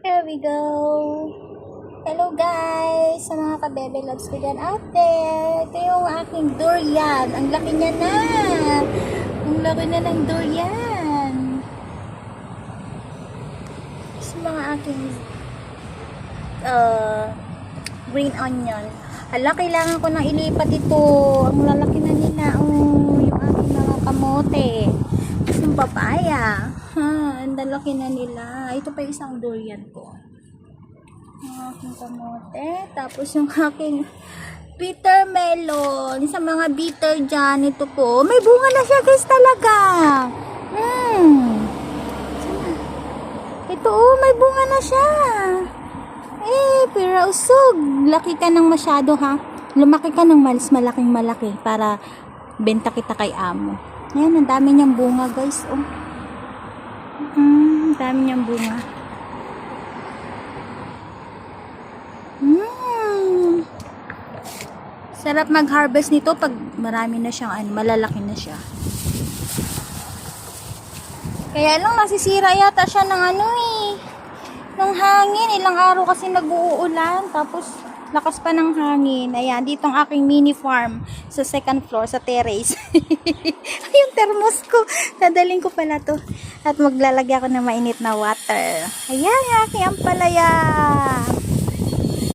Here we go. Hello guys, sa mga kabebe loves ko dyan out there. Ito yung aking durian. Ang laki niya na. Ang laki na ng durian. Sa mga aking green onion. Hala, kailangan ko nang ilipat ito. Ang lalaki na nila. Oh, yung aking mga kamote. Yung papaya. Ang lalaki na nila. Ito pa isang durian ko. Yung aking kamote. Tapos yung aking bitter melon. Sa mga bitter dyan. Ito po. May bunga na siya guys talaga. Ito oh, may bunga na siya. Pero usog. Laki ka ng masyado ha. Lumaki ka ng mas malaking malaki para benta kita kay amo. Ayan, ang dami niyang bunga guys. Oh. Ang dami niyang bunga. Sarap mag-harvest nito pag marami na siyang malalaki na siya. Kaya lang nasisira yata siya ng ng hangin. Ilang araw kasi nag-uulan. Tapos lakas pa ng hangin. Ayan, dito ang aking mini farm sa second floor, sa terrace. Yung thermos ko. Dadaling ko pala to. At maglalagay ako ng mainit na water. Ayan, yung aking ampalaya.